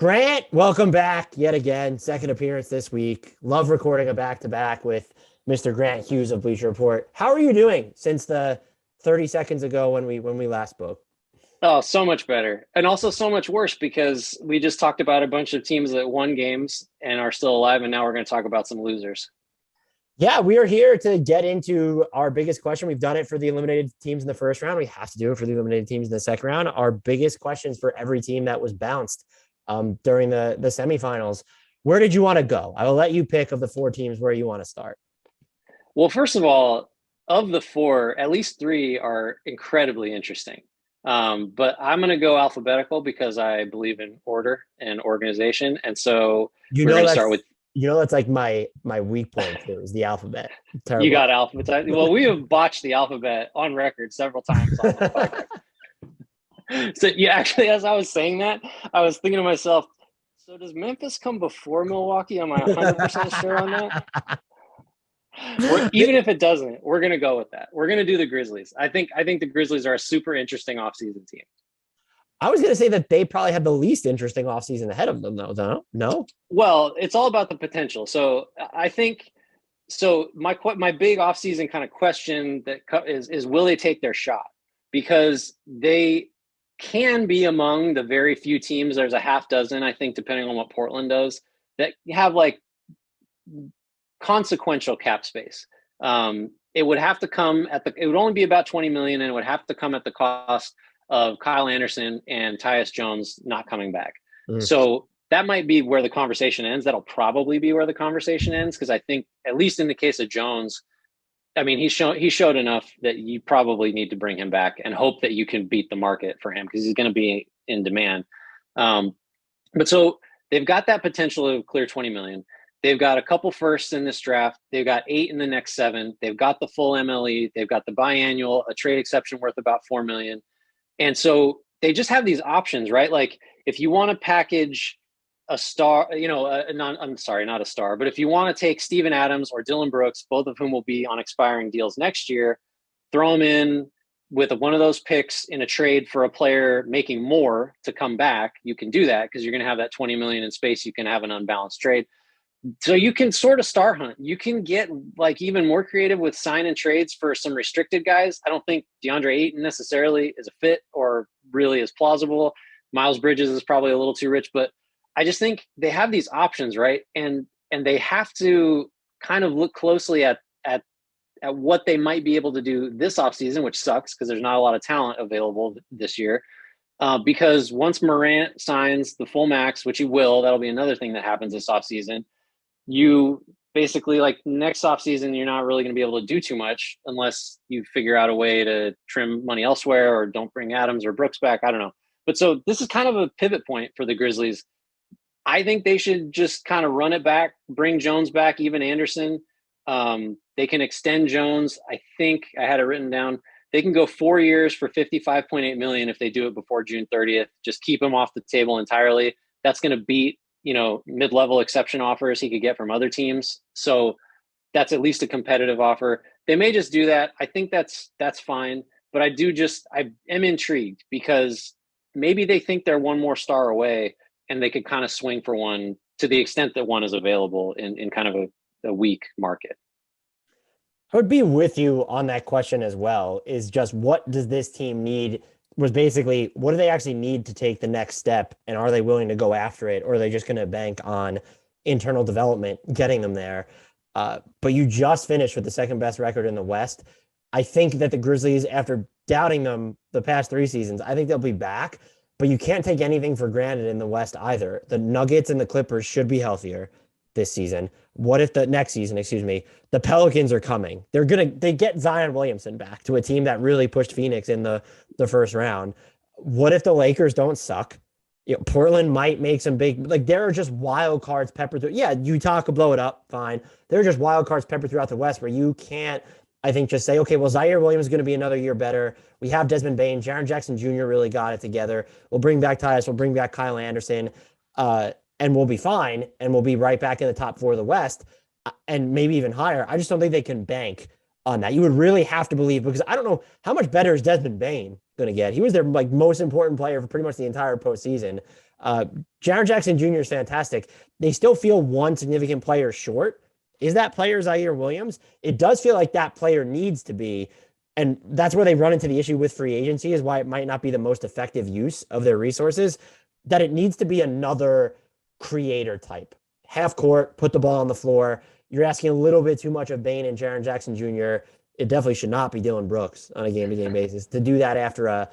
Grant, welcome back yet again. Second appearance this week. Love recording a back-to-back with Mr. Grant Hughes of Bleacher Report. How are you doing since the 30 seconds ago when we last spoke? Oh, so much better. And also so much worse because we just talked about a bunch of teams that won games and are still alive. And now we're going to talk about some losers. Yeah, we are here to get into our biggest question. We've done it for the eliminated teams in the first round. We have to do it for the eliminated teams in the second round. Our biggest questions for every team that was bounced during the semifinals. Where did you want to go? I will let you pick of the four teams where you want to start. Well, first of all, of the four, at least three are incredibly interesting. But I'm going to go alphabetical because I believe in order and organization. And so You we're know going to that's start with that's like my weak point too, is the alphabet. you Terrible. got alphabet. Well, we have botched the alphabet on record several times on this podcast. So yeah, actually, as I was saying that, I was thinking to myself, so does Memphis come before Milwaukee? Am I 100% sure on that? Even if it doesn't, we're going to go with that. We're going to do the Grizzlies. I think the Grizzlies are a super interesting offseason team. I was going to say that they probably had the least interesting offseason ahead of them, though. No? Well, it's all about the potential. So I think so. My big offseason kind of question that is will they take their shot? Because they can be among the very few teams. There's a half dozen, I think, depending on what Portland does, that have like consequential cap space. It would have to come it would only be about 20 million, and it would have to come at the cost of Kyle Anderson and Tyus Jones not coming back. So that might be where the conversation ends. That'll probably be where the conversation ends, because I think, at least in the case of Jones, I mean, he showed enough that you probably need to bring him back and hope that you can beat the market for him, because he's going to be in demand. But so they've got that potential to clear 20 million. They've got a couple firsts in this draft. They've got 8 in the next 7. They've got the full MLE. They've got the biannual, a trade exception worth about 4 million. And so they just have these options, right? Like, if you want to package a star, I'm sorry, not a star, but if you want to take Steven Adams or Dylan Brooks, both of whom will be on expiring deals next year, throw them in with one of those picks in a trade for a player making more to come back, you can do that because you're going to have that 20 million in space. You can have an unbalanced trade. So you can sort of star hunt. You can get like even more creative with sign and trades for some restricted guys. I don't think DeAndre Ayton necessarily is a fit or really is plausible. Miles Bridges is probably a little too rich, but I just think they have these options, right? And they have to kind of look closely at what they might be able to do this offseason, which sucks because there's not a lot of talent available this year. Because once Morant signs the full max, which he will, that'll be another thing that happens this offseason. You basically, like, next offseason, you're not really going to be able to do too much unless you figure out a way to trim money elsewhere or don't bring Adams or Brooks back. I don't know. But so this is kind of a pivot point for the Grizzlies. I think they should just kind of run it back, bring Jones back, even Anderson. They can extend Jones. I think I had it written down. They can go 4 years for $55.8 million if they do it before June 30th. Just keep him off the table entirely. That's going to beat, mid-level exception offers he could get from other teams. So that's at least a competitive offer. They may just do that. I think that's fine. But I am intrigued because maybe they think they're one more star away and they could kind of swing for one to the extent that one is available in kind of a weak market. I would be with you on that question as well, is just what does this team need? Was basically, what do they actually need to take the next step? And are they willing to go after it? Or are they just going to bank on internal development, getting them there? But you just finished with the second best record in the West. I think that the Grizzlies, after doubting them the past 3 seasons, I think they'll be back. But you can't take anything for granted in the West either. The Nuggets and the Clippers should be healthier this season. What if the next season, the Pelicans are coming? They get Zion Williamson back to a team that really pushed Phoenix in the first round. What if the Lakers don't suck? Portland might make some big, like, there are just wild cards peppered through. Yeah, Utah could blow it up, fine. There are just wild cards peppered throughout the West where you can't, I think, just say, okay, well, Zaire Williams is going to be another year better. We have Desmond Bane. Jaren Jackson Jr. really got it together. We'll bring back Tyus. We'll bring back Kyle Anderson. And we'll be fine, and we'll be right back in the top 4 of the West, and maybe even higher. I just don't think they can bank on that. You would really have to believe, because I don't know how much better is Desmond Bane going to get. He was their most important player for pretty much the entire postseason. Uh, Jaren Jackson Jr. is fantastic. They still feel one significant player short. Is that player Zaire Williams? It does feel like that player needs to be. And that's where they run into the issue with free agency, is why it might not be the most effective use of their resources, that it needs to be another creator type. Half court, put the ball on the floor. You're asking a little bit too much of Bane and Jaren Jackson Jr. It definitely should not be Dylan Brooks on a game-to-game basis to do that after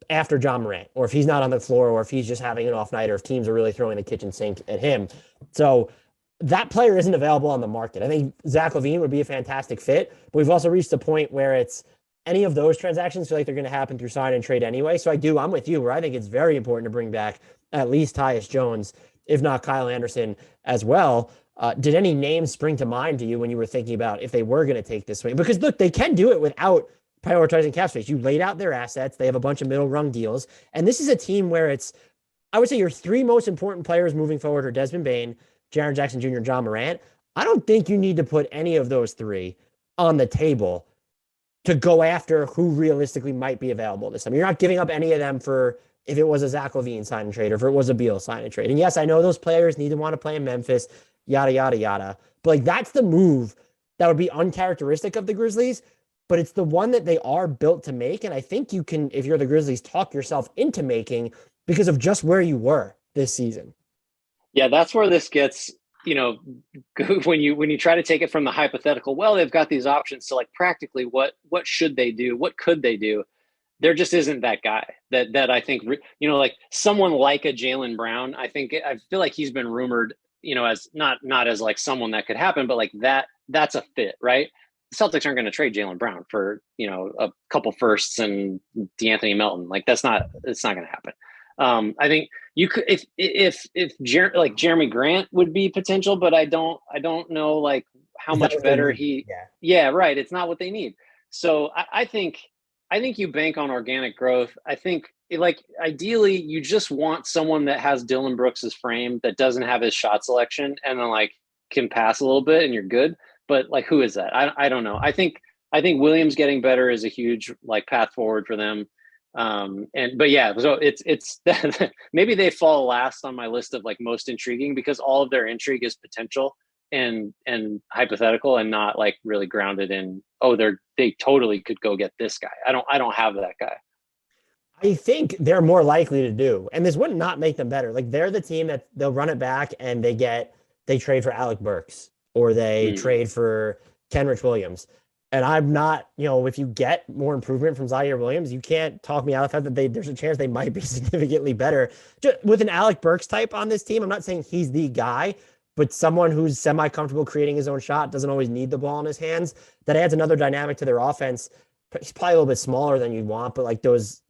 after John Morant, or if he's not on the floor, or if he's just having an off night, or if teams are really throwing the kitchen sink at him. So that player isn't available on the market. I think Zach LaVine would be a fantastic fit, but we've also reached a point where it's any of those transactions feel like they're going to happen through sign and trade anyway. So I'm with you, where I think it's very important to bring back at least Tyus Jones, if not Kyle Anderson as well. Did any names spring to mind to you when you were thinking about if they were going to take this swing? Because look, they can do it without prioritizing cap space. You laid out their assets. They have a bunch of middle rung deals. And this is a team where I would say your three most important players moving forward are Desmond Bane, Jaren Jackson Jr., and John Morant. I don't think you need to put any of those three on the table to go after who realistically might be available this time. You're not giving up any of them for if it was a Zach LaVine sign and trade, or if it was a Beal sign and trade. And yes, I know those players need to want to play in Memphis, yada, yada, yada. But like, that's the move that would be uncharacteristic of the Grizzlies, but it's the one that they are built to make. And I think you can, if you're the Grizzlies, talk yourself into making because of just where you were this season. Yeah, that's where this gets, when you try to take it from the hypothetical, well, they've got these options. So like practically what should they do? What could they do? There just isn't that guy that I think, like someone like a Jaylen Brown. I feel like he's been rumored, as not as like someone that could happen, but like that's a fit, right? The Celtics aren't going to trade Jaylen Brown for, a couple firsts and DeAnthony Melton. Like it's not going to happen. I think you could, if Jeremy Grant would be potential, but I don't know like how much better he, yeah, right. It's not what they need. So I think you bank on organic growth. I think ideally you just want someone that has Dylan Brooks's frame, that doesn't have his shot selection, and then like can pass a little bit and you're good. But like, who is that? I don't know. I think Williams getting better is a huge like path forward for them. But yeah, so it's maybe they fall last on my list of like most intriguing, because all of their intrigue is potential and hypothetical, and not like really grounded in, they totally could go get this guy. I don't have that guy. I think they're more likely to do, and this would not make them better. Like, they're the team that they'll run it back and they trade for Alec Burks, or they trade for Kenrich Williams. And I'm not, if you get more improvement from Zaire Williams, you can't talk me out of the fact that there's a chance they might be significantly better. Just with an Alec Burks type on this team, I'm not saying he's the guy, but someone who's semi-comfortable creating his own shot, doesn't always need the ball in his hands. That adds another dynamic to their offense. He's probably a little bit smaller than you'd want, but like those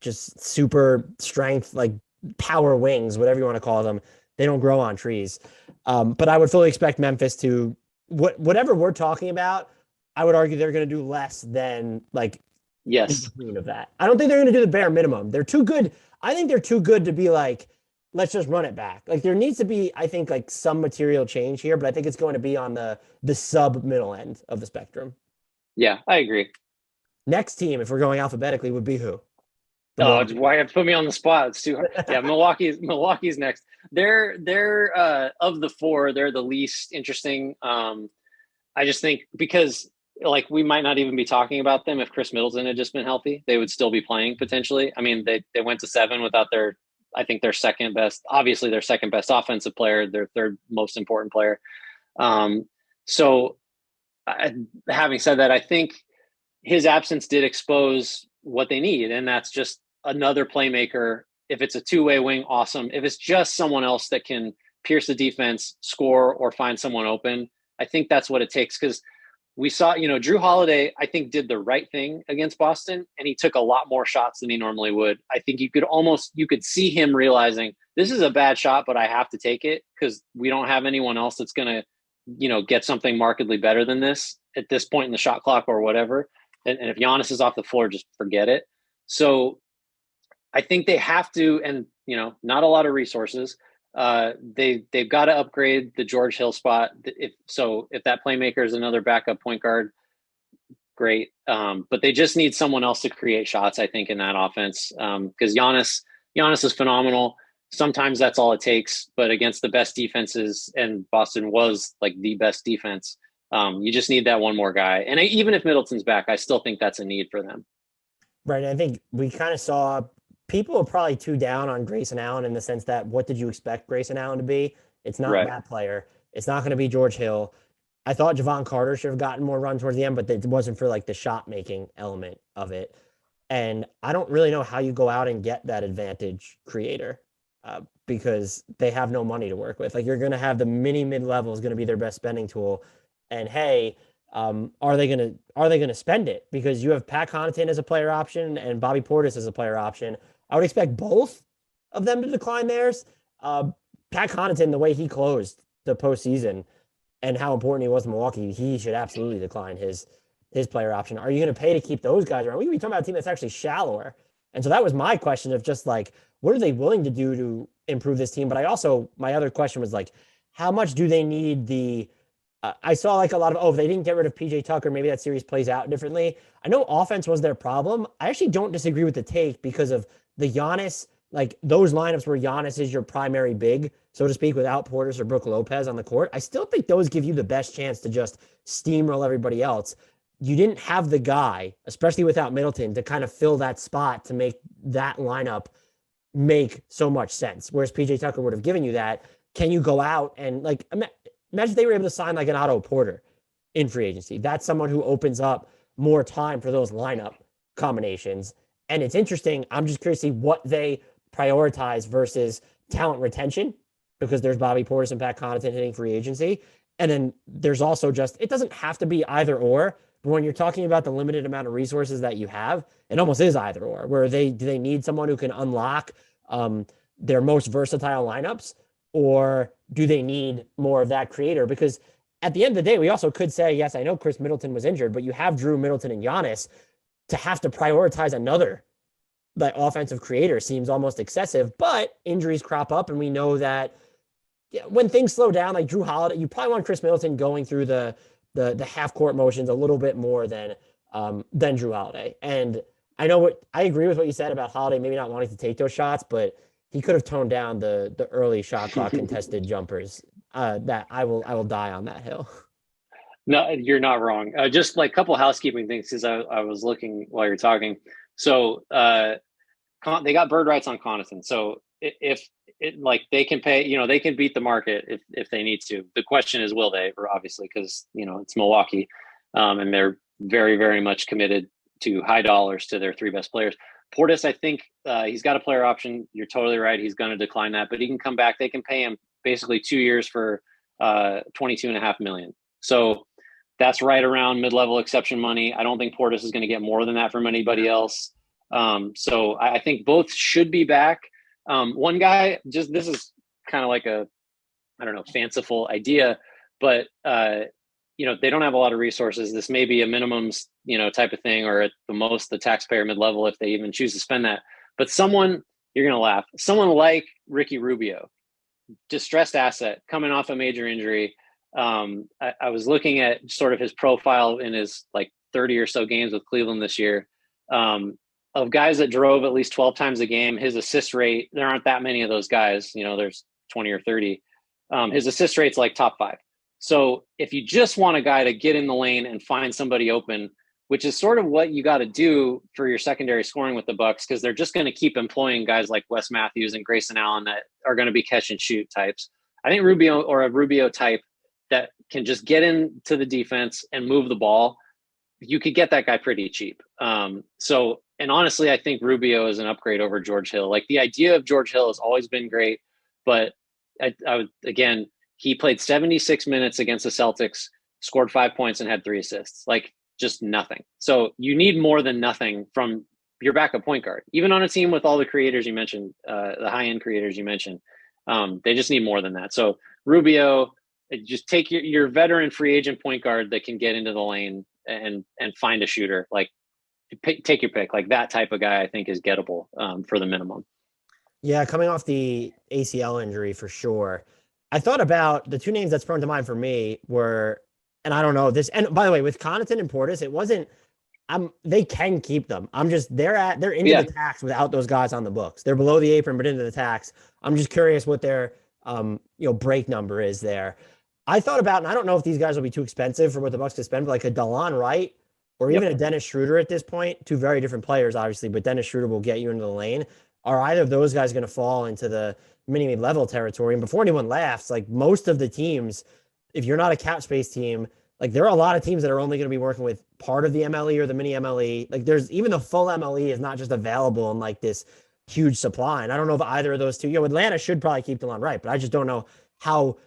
just super strength, like power wings, whatever you want to call them, they don't grow on trees. But I would fully expect Memphis to, whatever we're talking about, I would argue they're going to do less than like yes of that. I don't think they're going to do the bare minimum. They're too good. I think they're too good to be like, let's just run it back. Like, there needs to be, I think, like some material change here, but I think it's going to be on the sub middle end of the spectrum. Yeah, I agree. Next team, if we're going alphabetically, would be who? Why you have to put me on the spot? It's too hard. Yeah, Milwaukee's next. They're of the four, they're the least interesting. I just think because like we might not even be talking about them if Chris Middleton had just been healthy. They would still be playing potentially. I mean, they went to 7 without their second best, obviously their second best offensive player, their third most important player. Having said that, I think his absence did expose what they need, and that's just another playmaker. If it's a two-way wing, awesome. If it's just someone else that can pierce the defense, score, or find someone open, I think that's what it takes. Because we saw, Drew Holiday, I think, did the right thing against Boston, and he took a lot more shots than he normally would. I think you could see him realizing this is a bad shot, but I have to take it because we don't have anyone else that's going to, get something markedly better than this at this point in the shot clock or whatever. And if Giannis is off the floor, just forget it. So I think they have to, and, not a lot of resources. They've got to upgrade the George Hill spot. If that playmaker is another backup point guard, great. But they just need someone else to create shots, I think, in that offense. Because Giannis, Giannis is phenomenal. Sometimes that's all it takes, but against the best defenses, and Boston was like the best defense, you just need that one more guy. And even if Middleton's back, I still think that's a need for them. Right. And I think we kind of saw people are probably too down on Grayson Allen in the sense that what did you expect Grayson Allen to be? It's not Right. that player. It's not going to be George Hill. I thought Javon Carter should have gotten more run towards the end, but it wasn't for like the shot making element of it. And I don't really know how you go out and get that advantage creator because they have no money to work with. Like you're going to have the mid level is going to be their best spending tool. And hey, are they gonna spend it? Because you have Pat Connaughton as a player option and Bobby Portis as a player option. I would expect both of them to decline theirs. Pat Connaughton, the way he closed the postseason and how important he was in Milwaukee, he should absolutely decline his player option. Are you going to pay to keep those guys around? We could be talking about a team that's actually shallower. And so that was my question of just like, what are they willing to do to improve this team? But my other question was like, how much do they need I saw like a lot of, if they didn't get rid of PJ Tucker, maybe that series plays out differently. I know offense was their problem. I actually don't disagree with the take because of the Giannis, like those lineups where Giannis is your primary big, so to speak, without Portis or Brook Lopez on the court. I still think those give you the best chance to just steamroll everybody else. You didn't have the guy, especially without Middleton, to kind of fill that spot to make that lineup make so much sense. Whereas PJ Tucker would have given you that. Can you go out and like imagine if they were able to sign like an Otto Porter in free agency? That's someone who opens up more time for those lineup combinations. And it's interesting. I'm just curious to see what they prioritize versus talent retention because there's Bobby Portis and Pat Connaughton hitting free agency. And then there's also just, it doesn't have to be either or, but when you're talking about the limited amount of resources that you have, it almost is either or, where do they need someone who can unlock their most versatile lineups, or do they need more of that creator? Because at the end of the day, we also could say, yes, I know Chris Middleton was injured, but you have Drew Middleton and Giannis. To have to prioritize another like offensive creator seems almost excessive, but injuries crop up, and we know that when things slow down, like Drew Holiday, you probably want Chris Middleton going through the half court motions a little bit more than Drew Holiday. And I agree with what you said about Holiday maybe not wanting to take those shots, but he could have toned down the early shot clock contested jumpers. That I will die on that hill. No, you're not wrong. Just like a couple housekeeping things because I was looking while you're talking. So they got bird rights on Connaughton. So if like they can pay, they can beat the market if they need to. The question is, will they? Obviously, because it's Milwaukee, and they're very, very much committed to high dollars to their three best players. Portis, I think he's got a player option. You're totally right. He's going to decline that, but he can come back. They can pay him basically 2 years for $22.5 million. So that's right around mid-level exception money. I don't think Portis is going to get more than that from anybody else. So I think both should be back. One guy, this is kind of like fanciful idea, but they don't have a lot of resources. This may be a minimums, type of thing, or at the most the taxpayer mid-level if they even choose to spend that. But someone, you're going to laugh, someone like Ricky Rubio, distressed asset coming off a major injury. I was looking at sort of his profile in his like 30 or so games with Cleveland this year. Of guys that drove at least 12 times a game, his assist rate, there aren't that many of those guys, there's 20 or 30. His assist rate's like top 5. So if you just want a guy to get in the lane and find somebody open, which is sort of what you got to do for your secondary scoring with the Bucks, because they're just going to keep employing guys like Wes Matthews and Grayson Allen that are going to be catch and shoot types. I think Rubio, or a Rubio type that can just get into the defense and move the ball, you could get that guy pretty cheap. And honestly, I think Rubio is an upgrade over George Hill. Like the idea of George Hill has always been great, but he played 76 minutes against the Celtics, scored 5 points and had 3 assists, like just nothing. So you need more than nothing from your backup point guard, even on a team with all the creators you mentioned, the high end creators you mentioned. They just need more than that. So Rubio, just take your veteran free agent point guard that can get into the lane and find a shooter. Like take your pick. Like that type of guy, I think is gettable for the minimum. Yeah, coming off the ACL injury for sure. I thought about the two names that sprung to mind for me were, and I don't know this. And by the way, with Connaughton and Portis, it wasn't they can keep them. They're into the Yeah. tax without those guys on the books. They're below the apron, but into the tax. I'm just curious what their break number is there. I thought about, and I don't know if these guys will be too expensive for what the Bucks to spend, but like a DeLon Wright or even Yep. a Dennis Schroeder at this point, two very different players, obviously, but Dennis Schroeder will get you into the lane. Are either of those guys going to fall into the mini level territory? And before anyone laughs, like most of the teams, if you're not a cap space team, like there are a lot of teams that are only going to be working with part of the MLE or the mini MLE. Like there's even the full MLE is not just available in like this huge supply. And I don't know if either of those two, Atlanta should probably keep DeLon Wright, but I just don't know how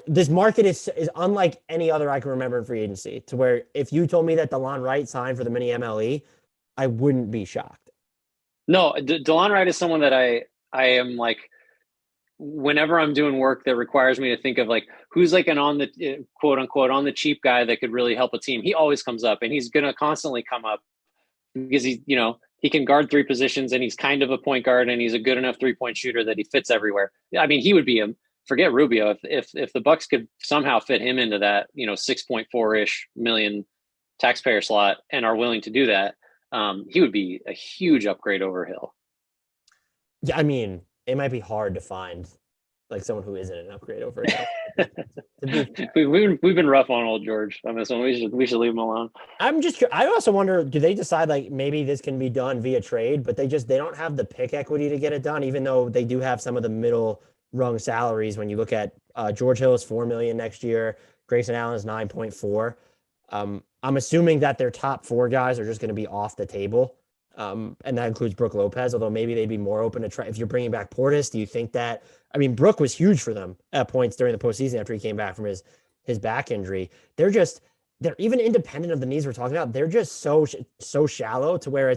this market is unlike any other I can remember in free agency, to where if you told me that DeLon Wright signed for the mini MLE, I wouldn't be shocked. No, DeLon Wright is someone that I am like, whenever I'm doing work that requires me to think of like who's like an on the quote unquote on the cheap guy that could really help a team, he always comes up, and he's going to constantly come up because he can guard three positions, and he's kind of a point guard, and he's a good enough 3-point shooter that he fits everywhere. I mean, he would be forget Rubio, if the Bucks could somehow fit him into that 6.4-ish million taxpayer slot and are willing to do that, he would be a huge upgrade over Hill. Yeah, I mean, it might be hard to find like someone who isn't an upgrade over Hill. We've been rough on old George on this one. We should leave him alone. I also wonder, do they decide like maybe this can be done via trade, but they don't have the pick equity to get it done, even though they do have some of the middle rung salaries. When you look at George Hill is $4 million next year, Grayson Allen is 9.4. I'm assuming that their top four guys are just going to be off the table. And that includes Brook Lopez, although maybe they'd be more open to try. If you're bringing back Portis, do you think that, I mean, Brook was huge for them at points during the postseason after he came back from his back injury. They're even independent of the needs we're talking about. They're just so shallow to where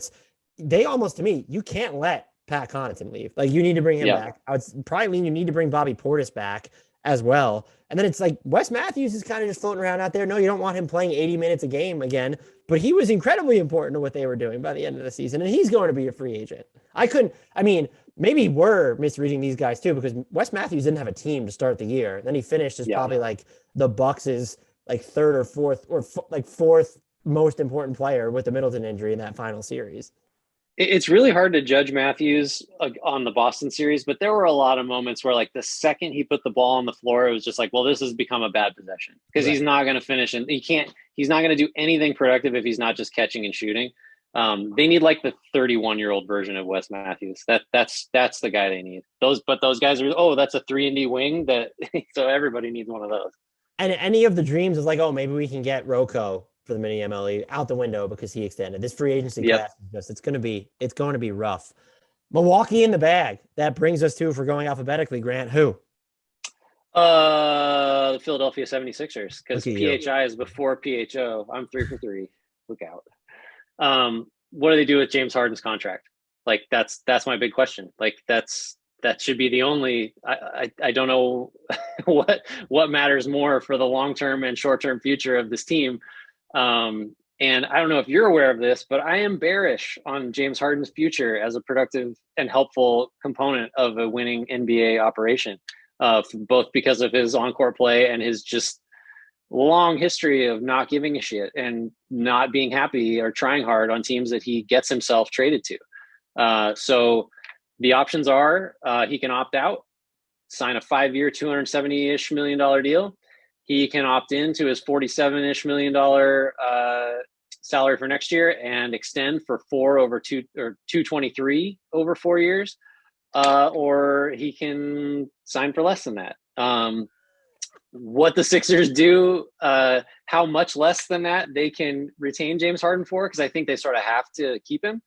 they almost, to me, you can't let Pat Connaughton leave. Like you need to bring him back. I would probably lean you need to bring Bobby Portis back as well. And then it's like Wes Matthews is kind of just floating around out there. No, you don't want him playing 80 minutes a game again, but he was incredibly important to what they were doing by the end of the season, and he's going to be a free agent. Maybe we're misreading these guys too, because Wes Matthews didn't have a team to start the year. Then he finished as probably like the Bucks' like third or fourth most important player with the Middleton injury in that final series. It's really hard to judge Matthews on the Boston series, but there were a lot of moments where like the second he put the ball on the floor, it was just like, well, this has become a bad possession because he's not going to finish, and he's not going to do anything productive if he's not just catching and shooting. They need like the 31-year-old version of Wes Matthews. That's the guy they need. Those guys are, that's a 3-and-D wing so everybody needs one of those. And any of the dreams is like, oh, maybe we can get Rocco for the mini MLE out the window because he extended. This free agency class it's going to be rough. Milwaukee in the bag. That brings us to, if we're going alphabetically, Grant, who? The Philadelphia 76ers, because PHI is before PHO. I'm 3 for 3. Look out. What do they do with James Harden's contract? Like that's my big question. Like that should be the only. I don't know what matters more for the long-term and short-term future of this team. And I don't know if you're aware of this, but I am bearish on James Harden's future as a productive and helpful component of a winning NBA operation, both because of his on-court play and his just long history of not giving a shit and not being happy or trying hard on teams that he gets himself traded to. So the options are he can opt out, sign a 5-year, $270-ish million deal. He can opt into his $47-ish million salary for next year and extend for 223 over 4 years, or he can sign for less than that. What the Sixers do, how much less than that they can retain James Harden for, because I think they sort of have to keep him.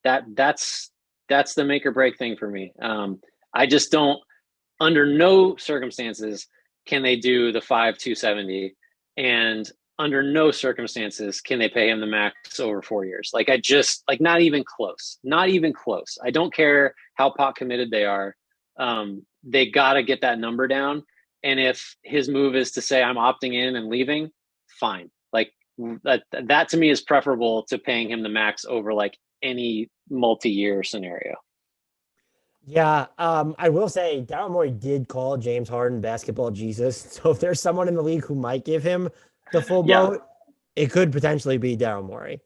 That's the make or break thing for me. I just don't, under no circumstances can they do the 270, and under no circumstances can they pay him the max over 4 years. Like not even close. I don't care how pot committed they are. They got to get that number down. And if his move is to say I'm opting in and leaving, fine. Like that to me is preferable to paying him the max over like any multi-year scenario. Yeah, I will say Daryl Morey did call James Harden basketball Jesus. So if there's someone in the league who might give him the full boat, it could potentially be Daryl Morey.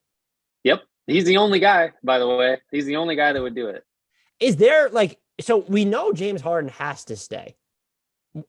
He's the only guy, by the way. He's the only guy that would do it. Is there like, so we know James Harden has to stay.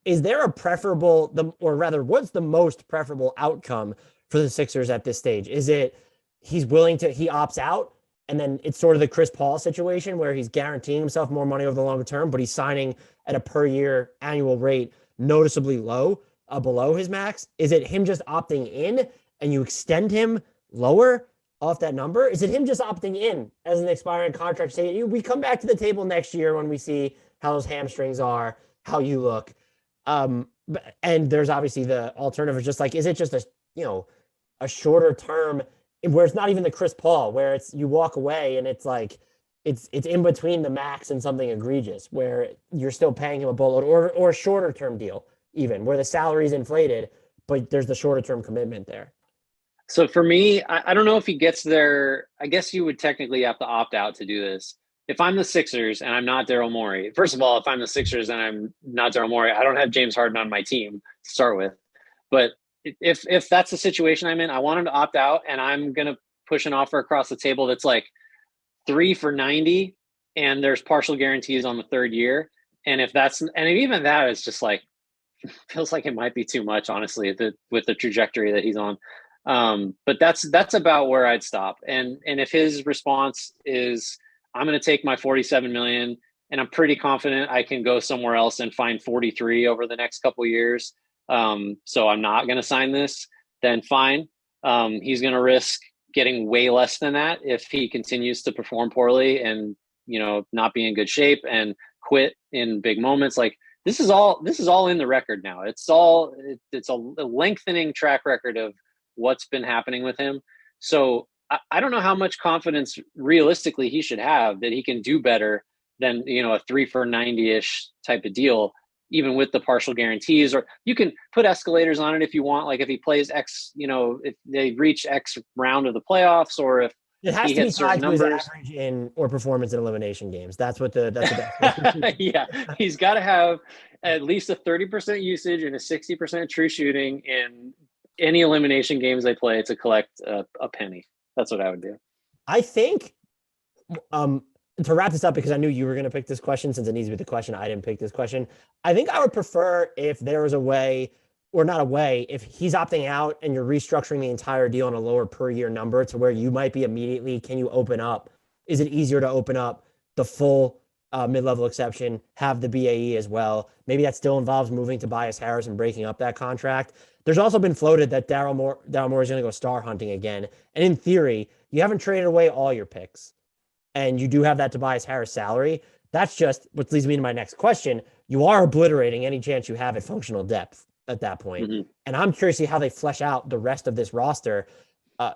Is there a preferable, or rather, what's the most preferable outcome for the Sixers at this stage? Is it he opts out, and then it's sort of the Chris Paul situation where he's guaranteeing himself more money over the longer term, but he's signing at a per year annual rate noticeably low, below his max? Is it him just opting in and you extend him lower off that number? Is it him just opting in as an expiring contract, saying we come back to the table next year when we see how those hamstrings are, how you look? And there's obviously the alternative, just like, is it just a shorter term where it's not even the Chris Paul, where it's you walk away and it's like it's in between the max and something egregious where you're still paying him a boatload, or a shorter term deal, even where the salary is inflated, but there's the shorter term commitment there. So for me, I don't know if he gets there. I guess you would technically have to opt out to do this. If I'm the Sixers and I'm not Daryl Morey, first of all, if I'm the Sixers and I'm not Daryl Morey, I don't have James Harden on my team to start with. But if that's the situation I'm in, I want him to opt out, and I'm going to push an offer across the table that's like 3 for $90, and there's partial guarantees on the third year. And even that is just like, feels like it might be too much, honestly, with the trajectory that he's on. But that's about where I'd stop. And if his response is, I'm going to take my 47 million and I'm pretty confident I can go somewhere else and find 43 over the next couple of years, so I'm not going to sign this, then fine. He's going to risk getting way less than that if he continues to perform poorly and, not be in good shape and quit in big moments. Like, this is all in the record now. It's a lengthening track record of what's been happening with him. So I don't know how much confidence realistically he should have that he can do better than, a 3 for 90-ish type of deal, even with the partial guarantees. Or you can put escalators on it if you want. Like if he plays X, if they reach X round of the playoffs, or if it has to be tied to his average in or performance in elimination games. That's yeah, he's got to have at least a 30% usage and a 60% true shooting in any elimination games they play to collect a penny. That's what I would do. I think, to wrap this up, because I knew you were going to pick this question, since it needs to be the question, I didn't pick this question. I think I would prefer if there was a way, or not a way, if he's opting out and you're restructuring the entire deal on a lower per year number to where you might be immediately, can you open up? Is it easier to open up the full mid-level exception, have the BAE as well? Maybe that still involves moving Tobias Harris and breaking up that contract. There's also been floated that Daryl Morey is going to go star hunting again. And in theory, you haven't traded away all your picks, and you do have that Tobias Harris salary. That's just what leads me to my next question. You are obliterating any chance you have at functional depth at that point. Mm-hmm. And I'm curious to see how they flesh out the rest of this roster,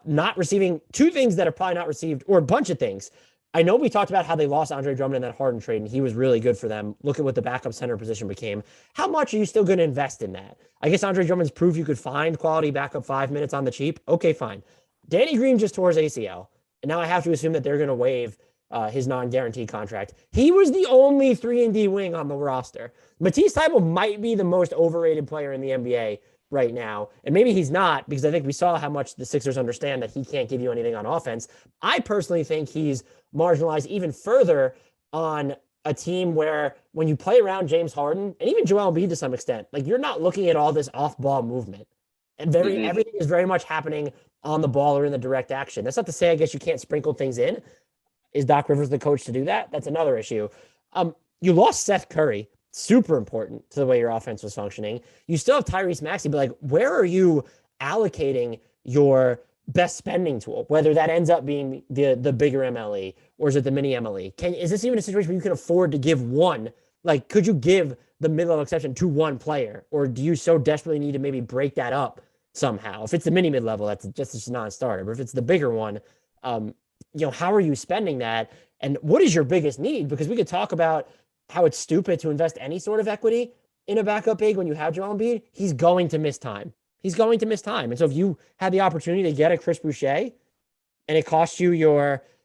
not receiving two things that are probably not received, or a bunch of things. I know we talked about how they lost Andre Drummond in that Harden trade, and he was really good for them. Look at what the backup center position became. How much are you still going to invest in that? I guess Andre Drummond's proof you could find quality backup 5 minutes on the cheap. Okay, fine. Danny Green just tore his ACL, and now I have to assume that they're going to waive his non-guaranteed contract. He was the only 3-and-D wing on the roster. Matisse Thybulle might be the most overrated player in the NBA right now. And maybe he's not, because I think we saw how much the Sixers understand that he can't give you anything on offense. I personally think he's marginalized even further on a team where when you play around James Harden and even Joel Embiid to some extent, like, you're not looking at all this off-ball movement. And everything is very much happening on the ball or in the direct action. That's not to say, I guess, you can't sprinkle things in. Is Doc Rivers the coach to do that? That's another issue. You lost Seth Curry, super important to the way your offense was functioning. You still have Tyrese Maxey, but like, where are you allocating your best spending tool? Whether that ends up being the bigger MLE or is it the mini MLE? Is this even a situation where you can afford to give one? Like, could you give the mid-level exception to one player, or do you so desperately need to maybe break that up somehow? If it's the mini mid-level, that's just a non-starter. But if it's the bigger one, how are you spending that? And what is your biggest need? Because we could talk about how it's stupid to invest any sort of equity in a backup big when you have Joel Embiid. He's going to miss time. And so if you had the opportunity to get a Chris Boucher and it costs you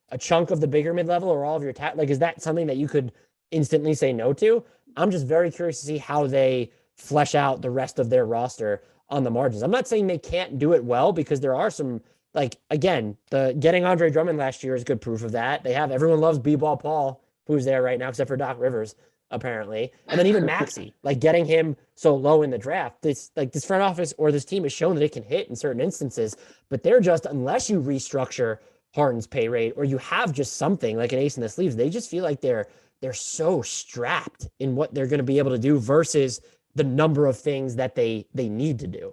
a chunk of the bigger mid-level or all of your is that something that you could instantly say no to? I'm just very curious to see how they flesh out the rest of their roster on the margins. I'm not saying they can't do it well, because there are some like again, the getting Andre Drummond last year is good proof of that. They have everyone loves B-ball Paul, who's there right now, except for Doc Rivers, apparently. And then even Maxey, like getting him so low in the draft, this front office or this team has shown that it can hit in certain instances, but they're just, unless you restructure Harden's pay rate or you have just something like an ace in the sleeves, they just feel like they're so strapped in what they're going to be able to do versus the number of things that they need to do.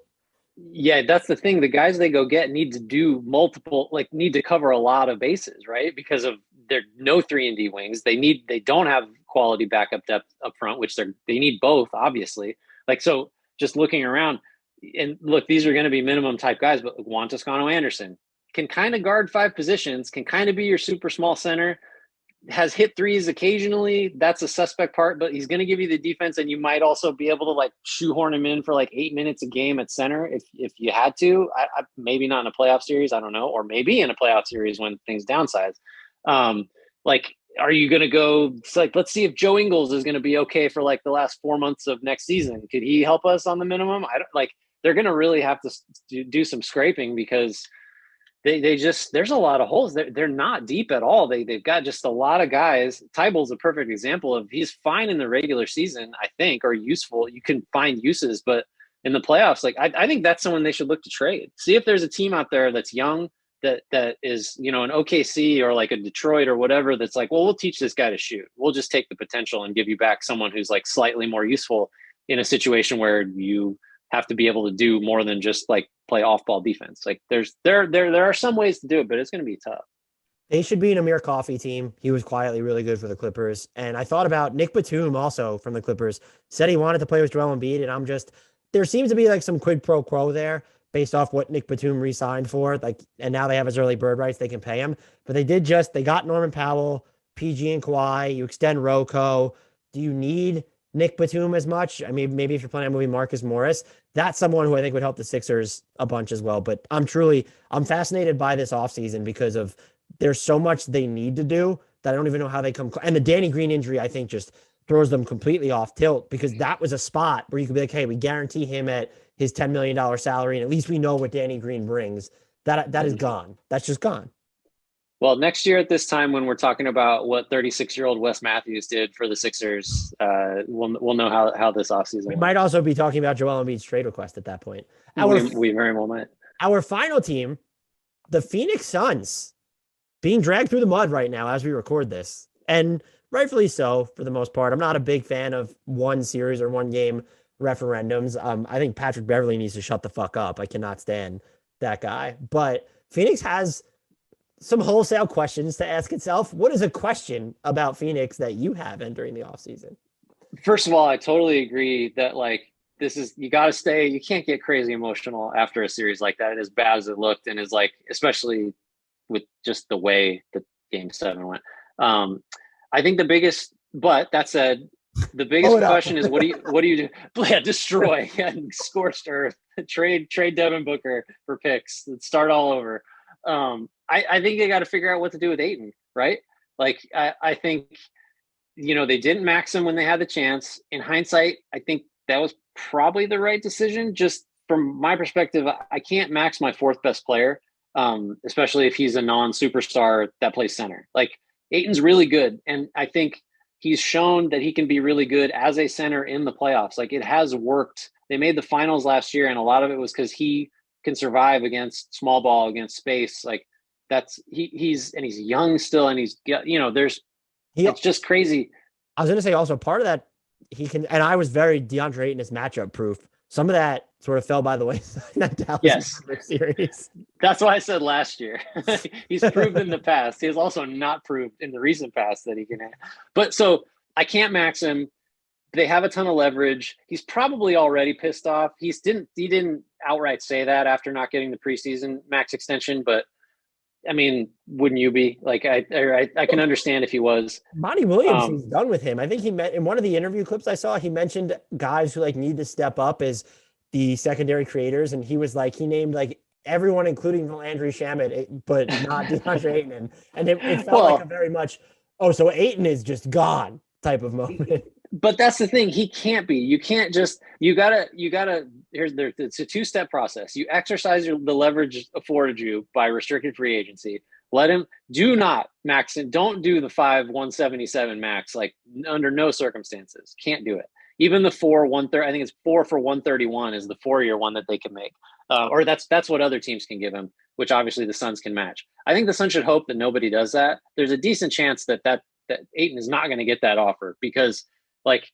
Yeah, that's the thing. The guys they go get need to do multiple, like need to cover a lot of bases, right? Because of their no 3-and-D wings. They don't have quality backup depth up front, which they need both, obviously. Like, so just looking around, and look, these are going to be minimum type guys, but Juan Toscano Anderson can kind of guard 5 positions, can kind of be your super small center, has hit threes occasionally. That's a suspect part, but he's going to give you the defense, and you might also be able to like shoehorn him in for like 8 minutes a game at center if you had to. Maybe not in a playoff series, I don't know, or maybe in a playoff series when things downsize. Like, are you going to go? It's like, let's see if Joe Ingles is going to be okay for like the last 4 months of next season. Could he help us on the minimum? I don't like. They're going to really have to do some scraping because they just, there's a lot of holes. They're not deep at all. They've got just a lot of guys. Tybal's a perfect example of, he's fine in the regular season, I think, or useful. You can find uses, but in the playoffs, like I think that's someone they should look to trade. See if there's a team out there that's young that is, an OKC or like a Detroit or whatever that's like, well, we'll teach this guy to shoot. We'll just take the potential and give you back someone who's like slightly more useful in a situation where you have to be able to do more than just like play off-ball defense. Like there are some ways to do it, but it's going to be tough. They should be an Amir Coffey team. He was quietly really good for the Clippers. And I thought about Nick Batum also from the Clippers, said he wanted to play with Joel Embiid. And there seems to be like some quid pro quo there based off what Nick Batum re-signed for. And now they have his early bird rights. They can pay him. But they got Norman Powell, PG and Kawhi. You extend Rocco. Do you need Nick Batum as much? I mean, maybe if you're planning on moving Marcus Morris, that's someone who I think would help the Sixers a bunch as well. But I'm fascinated by this offseason because of there's so much they need to do that I don't even know how they come. And the Danny Green injury, I think, just throws them completely off tilt because that was a spot where you could be like, hey, we guarantee him at his $10 million salary. And at least we know what Danny Green brings. That is gone. That's just gone. Well, next year at this time, when we're talking about what 36-year-old Wes Matthews did for the Sixers, we'll know how this offseason We might also be talking about Joel Embiid's trade request at that point. We very well might. Our final team, the Phoenix Suns, being dragged through the mud right now as we record this, and rightfully so for the most part. I'm not a big fan of one series or one game referendums. I think Patrick Beverley needs to shut the fuck up. I cannot stand that guy. But Phoenix has some wholesale questions to ask itself. What is a question about Phoenix that you have entering the offseason? First of all, I totally agree that like you got to stay. You can't get crazy emotional after a series like that. And as bad as it looked, and is like, especially with just the way that Game 7 went. I think but that said, the biggest question is what do you do? Yeah, destroy and scorched earth. Trade Devin Booker for picks. Start all over. I think they got to figure out what to do with Ayton, right? Like, I think, they didn't max him when they had the chance. In hindsight, I think that was probably the right decision. Just from my perspective, I can't max my fourth best player, especially if he's a non-superstar that plays center. Like, Ayton's really good, and I think he's shown that he can be really good as a center in the playoffs. Like, it has worked. They made the finals last year, and a lot of it was because he can survive against small ball, against space. Like, he's young still, and he's it's just crazy. I was going to say also part of that he can, and I was very DeAndre Ayton is matchup proof. Some of that sort of fell by the wayside in that Dallas series. That's why I said last year. He's proved in the past. He has also not proved in the recent past that he can. But so I can't max him. They have a ton of leverage. He's probably already pissed off. He didn't outright say that after not getting the preseason max extension, but I mean, wouldn't you be? Like, I can understand if he was. Monty Williams is done with him. I think he met in one of the interview clips I saw, he mentioned guys who like need to step up as the secondary creators. And he was like, he named like everyone, including Landry Shamet, but not DeAndre Ayton. And it felt like a very much, so Ayton is just gone type of moment. But that's the thing. He can't be. You can't just, you gotta it's a two-step process. You exercise the leverage afforded you by restricted free agency. Let him do not max it. Don't do the 177 max, like under no circumstances. Can't do it. Even the 130, I think it's 4 for 131 is the 4-year one that they can make. Or that's what other teams can give him, which obviously the Suns can match. I think the Suns should hope that nobody does that. There's a decent chance that Ayton is not going to get that offer because, like,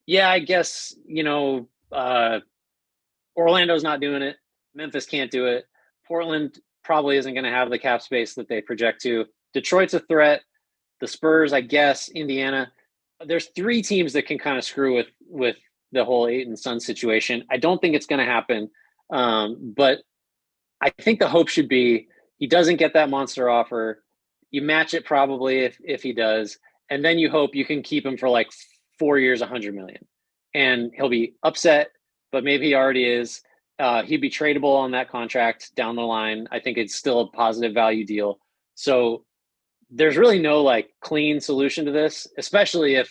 yeah, I guess, Orlando's not doing it. Memphis can't do it. Portland probably isn't going to have the cap space that they project to. Detroit's a threat. The Spurs, I guess, Indiana. There's 3 teams that can kind of screw with the whole Ayton Sun situation. I don't think it's going to happen. But I think the hope should be he doesn't get that monster offer. You match it probably if he does. And then you hope you can keep him for like 4 years, $100 million. And he'll be upset, but maybe he already is. He'd be tradable on that contract down the line. I think it's still a positive value deal. So there's really no like clean solution to this, especially if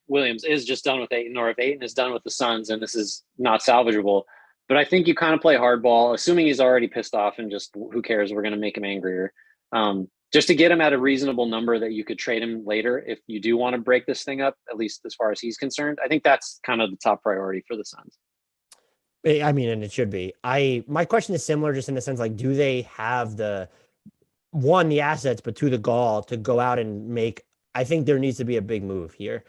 Williams is just done with Ayton, or if Ayton is done with the Suns and this is not salvageable. But I think you kind of play hardball, assuming he's already pissed off and just who cares, we're going to make him angrier. Just to get him at a reasonable number that you could trade him later if you do want to break this thing up, at least as far as he's concerned. I think that's kind of the top priority for the Suns. I mean, and it should be. My question is similar, just in the sense, like, do they have the assets, but 2, the gall to go out and make? I think there needs to be a big move here,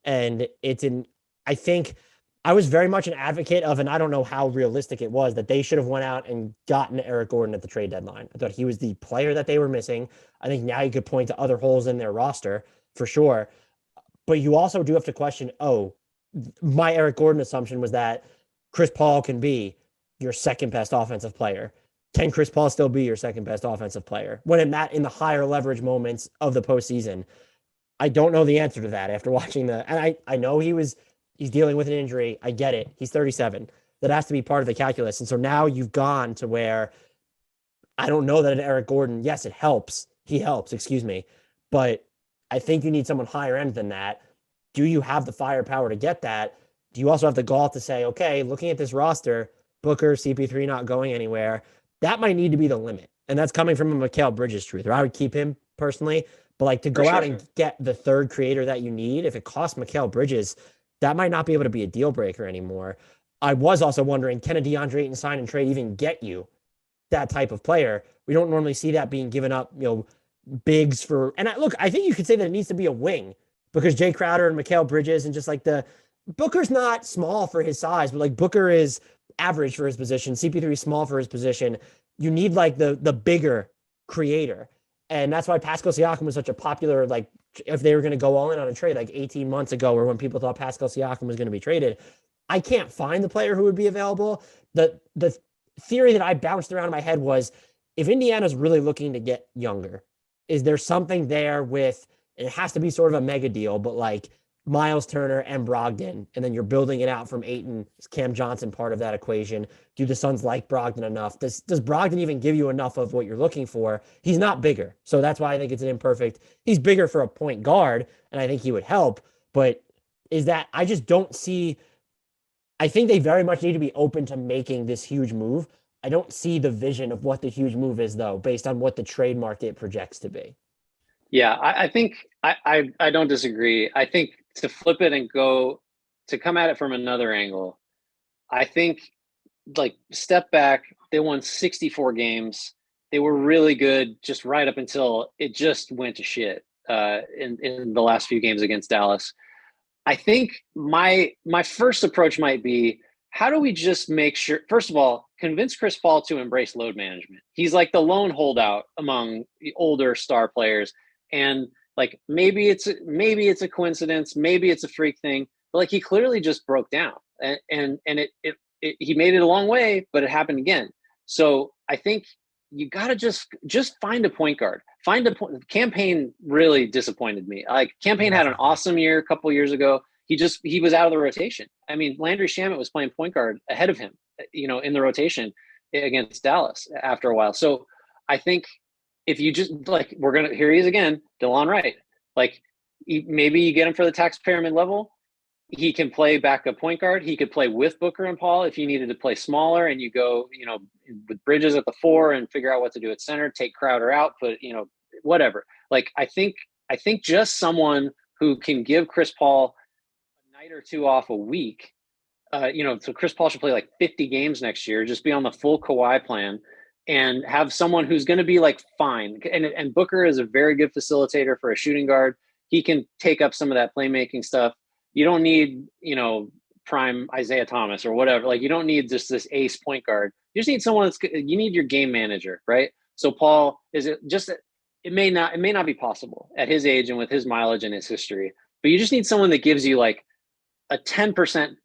and I think I was very much an advocate of, and I don't know how realistic it was, that they should have went out and gotten Eric Gordon at the trade deadline. I thought he was the player that they were missing. I think now you could point to other holes in their roster for sure, but you also do have to question, my Eric Gordon assumption was that Chris Paul can be your second best offensive player. Can Chris Paul still be your second best offensive player when in the higher leverage moments of the postseason? I don't know the answer to that after watching and I know he's dealing with an injury. I get it. He's 37. That has to be part of the calculus. And so now you've gone to where I don't know that an Eric Gordon, yes, it helps. He helps, excuse me. But I think you need someone higher end than that. Do you have the firepower to get that? Do you also have the gall to say, okay, looking at this roster, Booker, CP3 not going anywhere, that might need to be the limit. And that's coming from a Mikal Bridges truth, or I would keep him personally. But like to go out and get the third creator that you need, if it costs Mikal Bridges, that might not be able to be a deal breaker anymore. I was also wondering, can a DeAndre Ayton sign and trade even get you that type of player? We don't normally see that being given up, bigs for. And I think you could say that it needs to be a wing, because Jay Crowder and Mikal Bridges and just like Booker's not small for his size, but like Booker is average for his position. CP3 is small for his position. You need like the bigger creator. And that's why Pascal Siakam was such a popular, like, if they were going to go all in on a trade like 18 months ago, or when people thought Pascal Siakam was going to be traded. I can't find the player who would be available. The theory that I bounced around in my head was, if Indiana's really looking to get younger, is there something there with, it has to be sort of a mega deal, but like Miles Turner and Brogdon, and then you're building it out from Ayton. Is Cam Johnson part of that equation? Do the Suns like Brogdon enough? Does Brogdon even give you enough of what you're looking for? He's not bigger, so that's why I think it's an imperfect. He's bigger for a point guard, and I think he would help, but I just don't see. I think they very much need to be open to making this huge move. I don't see the vision of what the huge move is, though, based on what the trade market projects to be. Yeah, I think I don't disagree. I think to flip it and to come at it from another angle, I think, like, step back. They won 64 games. They were really good just right up until it just went to shit in the last few games against Dallas. I think my first approach might be, how do we just make sure, first of all, convince Chris Paul to embrace load management? He's like the lone holdout among the older star players. And like, maybe it's a coincidence, maybe it's a freak thing, but like, he clearly just broke down, and he made it a long way, but it happened again. So I think you got to just find a point guard. Campaign really disappointed me. Like, Campaign had an awesome year a couple years ago. He was out of the rotation. I mean, Landry Shamet was playing point guard ahead of him, in the rotation against Dallas after a while. So I think if you just, like, here he is again, DeLon Wright. Like, maybe you get him for the taxpayer mid-level. he can play backup point guard. He could play with Booker and Paul if you needed to play smaller and you go, with Bridges at the 4 and figure out what to do at center, take Crowder out, put, whatever. Like, I think just someone who can give Chris Paul a night or two off a week, so Chris Paul should play like 50 games next year, just be on the full Kawhi plan and have someone who's going to be like fine. And Booker is a very good facilitator for a shooting guard. He can take up some of that playmaking stuff. You don't need, prime Isaiah Thomas or whatever. Like, you don't need just this ace point guard. You just need someone you need your game manager, right? So Paul, it may not be possible at his age and with his mileage and his history, but you just need someone that gives you like a 10%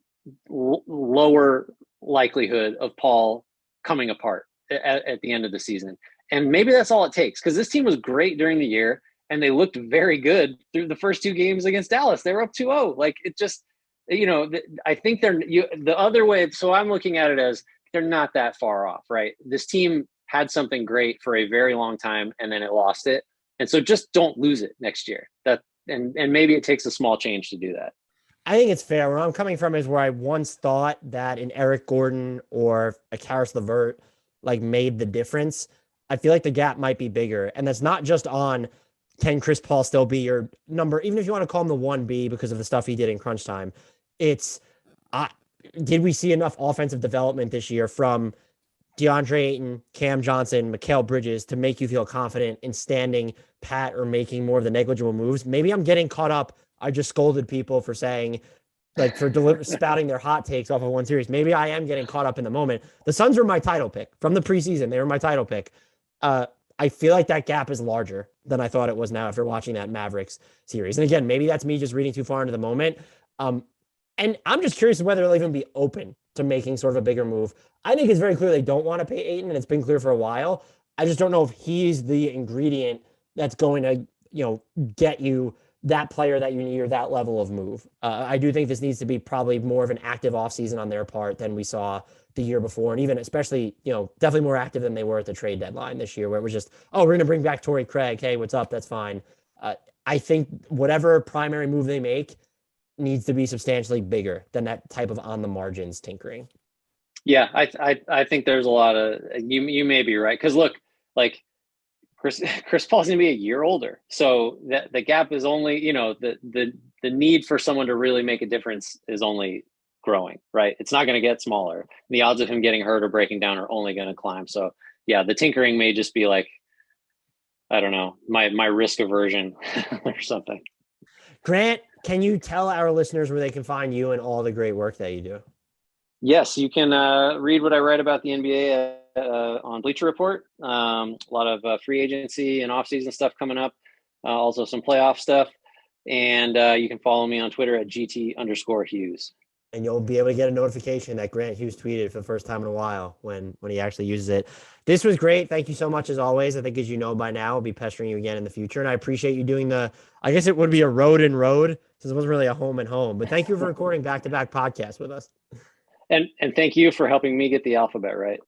lower likelihood of Paul coming apart at the end of the season. And maybe that's all it takes, because this team was great during the year and they looked very good through the first 2 games against Dallas. They were up 2-0. Like, it just, I think the other way. So I'm looking at it as they're not that far off, right? This team had something great for a very long time and then it lost it. And so just don't lose it next year. And maybe it takes a small change to do that. I think it's fair. Where I'm coming from is where I once thought that an Eric Gordon or a Karis LeVert like made the difference. I feel like the gap might be bigger. And that's not just on, can Chris Paul still be your number, even if you want to call him the 1B because of the stuff he did in crunch time. It's, did we see enough offensive development this year from DeAndre Ayton, Cam Johnson, Mikal Bridges to make you feel confident in standing pat or making more of the negligible moves? Maybe I'm getting caught up. I just scolded people for saying, like, for spouting their hot takes off of one series. Maybe I am getting caught up in the moment. The Suns were my title pick from the preseason. They were my title pick. I feel like that gap is larger than I thought it was now after watching that Mavericks series. And again, maybe that's me just reading too far into the moment. And I'm just curious whether they'll even be open to making sort of a bigger move. I think it's very clear they don't want to pay Ayton, and it's been clear for a while. I just don't know if he's the ingredient that's going to, get you that player that you need or that level of move. I do think this needs to be probably more of an active offseason on their part than we saw the year before. And even especially, definitely more active than they were at the trade deadline this year, where it was just, we're going to bring back Torrey Craig. Hey, what's up? That's fine. I think whatever primary move they make needs to be substantially bigger than that type of on the margins tinkering. Yeah, I think there's a lot of, you may be right. Because look, like, Chris Paul's gonna be a year older, so that the gap is only, the need for someone to really make a difference is only growing, right? It's not going to get smaller. The odds of him getting hurt or breaking down are only going to climb. So yeah, the tinkering may just be like, I don't know, my risk aversion or something. Grant, can you tell our listeners where they can find you and all the great work that you do? Yes, you can read what I write about the NBA on Bleacher Report. A lot of free agency and offseason stuff coming up. Also some playoff stuff. And you can follow me on Twitter at GT_Hughes. And you'll be able to get a notification that Grant Hughes tweeted for the first time in a while when he actually uses it. This was great. Thank you so much as always. I think, as you know by now, I'll be pestering you again in the future. And I appreciate you doing I guess it would be a road and road, since it wasn't really a home and home. But thank you for recording back-to-back podcasts with us. And thank you for helping me get the alphabet right.